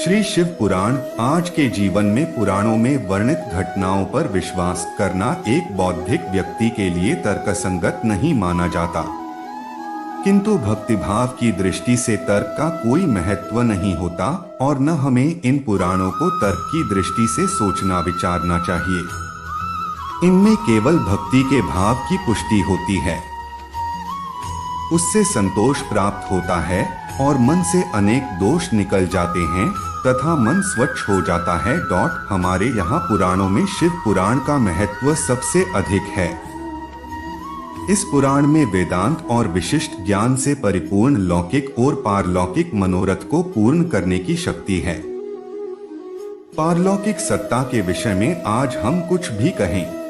श्री शिव पुराण। आज के जीवन में पुराणों में वर्णित घटनाओं पर विश्वास करना एक बौद्धिक व्यक्ति के लिए तर्कसंगत नहीं माना जाता, किंतु भक्तिभाव की दृष्टि से तर्क का कोई महत्व नहीं होता और न हमें इन पुराणों को तर्क की दृष्टि से सोचना विचारना चाहिए। इनमें केवल भक्ति के भाव की पुष्टि होती है, उससे संतोष प्राप्त होता है और मन से अनेक दोष निकल जाते हैं तथा मन स्वच्छ हो जाता है। हमारे यहाँ पुराणों में शिव पुराण का महत्व सबसे अधिक है। इस पुराण में वेदांत और विशिष्ट ज्ञान से परिपूर्ण लौकिक और पारलौकिक मनोरथ को पूर्ण करने की शक्ति है। पारलौकिक सत्ता के विषय में आज हम कुछ भी कहें,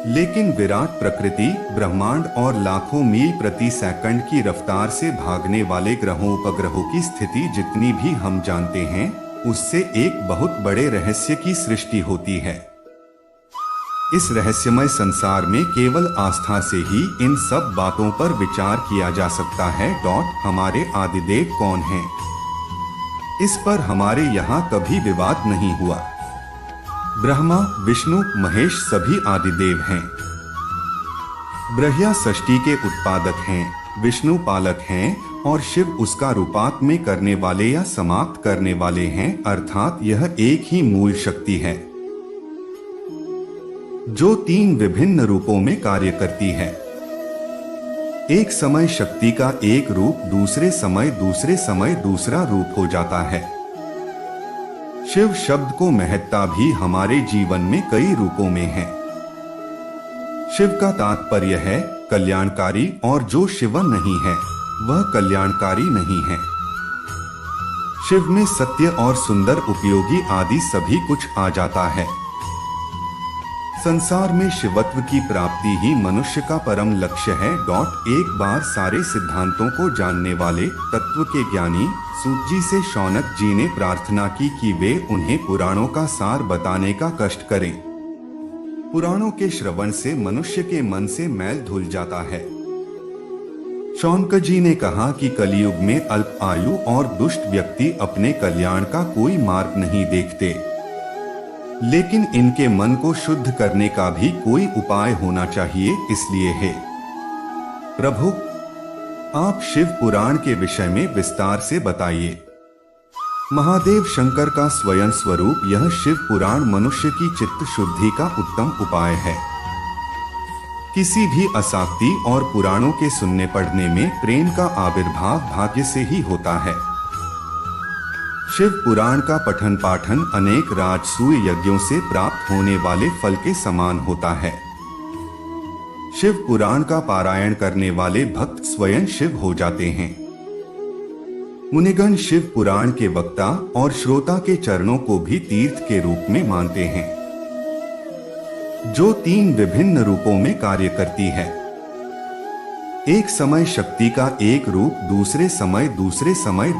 लेकिन विराट प्रकृति, ब्रह्मांड और लाखों मील प्रति सेकंड की रफ्तार से भागने वाले ग्रहों उपग्रहों की स्थिति जितनी भी हम जानते हैं, उससे एक बहुत बड़े रहस्य की सृष्टि होती है। इस रहस्यमय संसार में केवल आस्था से ही इन सब बातों पर विचार किया जा सकता है। हमारे आदिदेव कौन हैं? इस पर हमारे यहाँ कभी विवाद नहीं हुआ। ब्रह्मा, विष्णु, महेश सभी आदिदेव हैं। ब्रह्मा सृष्टि के उत्पादक हैं, विष्णु पालक हैं और शिव उसका रूपात्मय करने वाले या समाप्त करने वाले हैं, अर्थात यह एक ही मूल शक्ति है जो तीन विभिन्न रूपों में कार्य करती है। एक समय शक्ति का एक रूप दूसरे समय दूसरा रूप हो जाता है। शिव शब्द को महत्ता भी हमारे जीवन में कई रूपों में है। शिव का तात्पर्य है कल्याणकारी, और जो शिव नहीं है वह कल्याणकारी नहीं है। शिव में सत्य और सुंदर, उपयोगी आदि सभी कुछ आ जाता है। संसार में शिवत्व की प्राप्ति ही मनुष्य का परम लक्ष्य है। एक बार सारे सिद्धांतों को जानने वाले तत्व के ज्ञानी सूत जी से शौनक जी ने प्रार्थना की कि वे उन्हें पुराणों का सार बताने का कष्ट करें। पुराणों के श्रवण से मनुष्य के मन से मैल धुल जाता है। शौनक जी ने कहा कि कलयुग में अल्प आयु और दुष्ट व्यक्ति अपने कल्याण का कोई मार्ग नहीं देखते, लेकिन इनके मन को शुद्ध करने का भी कोई उपाय होना चाहिए। इसलिए हे प्रभु, आप शिव पुराण के विषय में विस्तार से बताइए। महादेव शंकर का स्वयं स्वरूप यह शिव पुराण मनुष्य की चित्त शुद्धि का उत्तम उपाय है। किसी भी आसक्ति और पुराणों के सुनने पढ़ने में प्रेम का आविर्भाव भाग्य से ही होता है। शिव पुराण का पठन पाठन अनेक राजसूय यज्ञों से प्राप्त होने वाले फल के समान होता है। शिव पुराण का पारायण करने वाले भक्त स्वयं शिव हो जाते हैं। मुनिगण शिव पुराण के वक्ता और श्रोता के चरणों को भी तीर्थ के रूप में मानते हैं, जो तीन विभिन्न रूपों में कार्य करती है। एक समय शक्ति का एक रूप दूसरे समय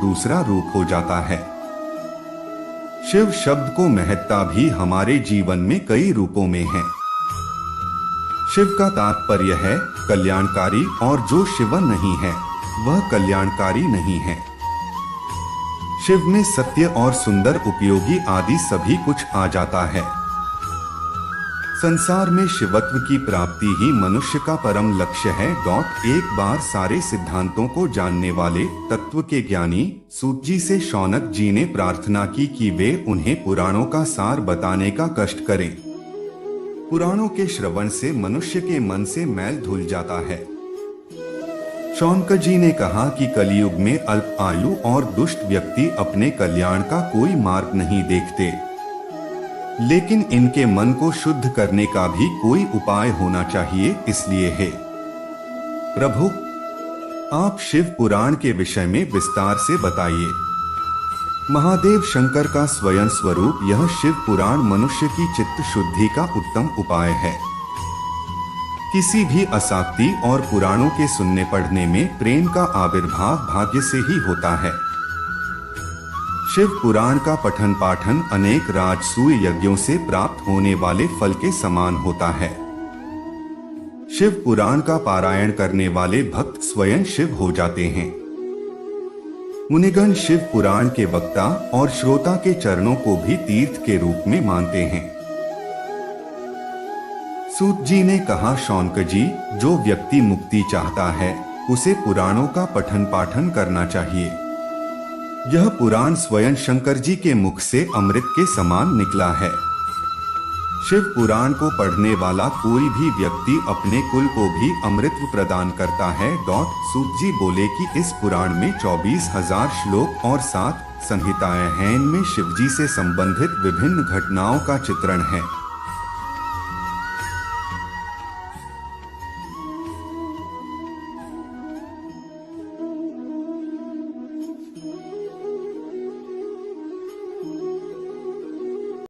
दूसरा रूप हो जाता है। शिव शब्द को महत्ता भी हमारे जीवन में कई रूपों में है। शिव का तात्पर्य है कल्याणकारी, और जो शिव नहीं है वह कल्याणकारी नहीं है। शिव में सत्य और सुंदर, उपयोगी आदि सभी कुछ आ जाता है। संसार में शिवत्व की प्राप्ति ही मनुष्य का परम लक्ष्य है। एक बार सारे सिद्धांतों को जानने वाले तत्व के ज्ञानी सूत जी से शौनक जी ने प्रार्थना की कि वे उन्हें पुराणों का सार बताने का कष्ट करें। पुराणों के श्रवण से मनुष्य के मन से मैल धुल जाता है। शौनक जी ने कहा कि कलयुग में अल्प आयु और दुष्ट व्यक्ति अपने कल्याण का कोई मार्ग नहीं देखते, लेकिन इनके मन को शुद्ध करने का भी कोई उपाय होना चाहिए। इसलिए हे प्रभु, आप शिव पुराण के विषय में विस्तार से बताइए। महादेव शंकर का स्वयं स्वरूप यह शिव पुराण मनुष्य की चित्त शुद्धि का उत्तम उपाय है। किसी भी आसक्ति और पुराणों के सुनने पढ़ने में प्रेम का आविर्भाव भाग्य से ही होता है। शिव पुराण का पठन पाठन अनेक राजसूय यज्ञों से प्राप्त होने वाले फल के समान होता है। शिव पुराण का पारायण करने वाले भक्त स्वयं शिव हो जाते हैं। मुनिगण शिव पुराण के वक्ता और श्रोता के चरणों को भी तीर्थ के रूप में मानते हैं। सूत जी ने कहा, शौनक जी, जो व्यक्ति मुक्ति चाहता है उसे पुराणों का पठन पाठन करना चाहिए। यह पुराण स्वयं शंकर जी के मुख से अमृत के समान निकला है। शिव पुराण को पढ़ने वाला कोई भी व्यक्ति अपने कुल को भी अमृत प्रदान करता है। सूत जी बोले कि इस पुराण में 24,000 श्लोक और 7 संहिताएं हैं। इनमें शिवजी से संबंधित विभिन्न घटनाओं का चित्रण है।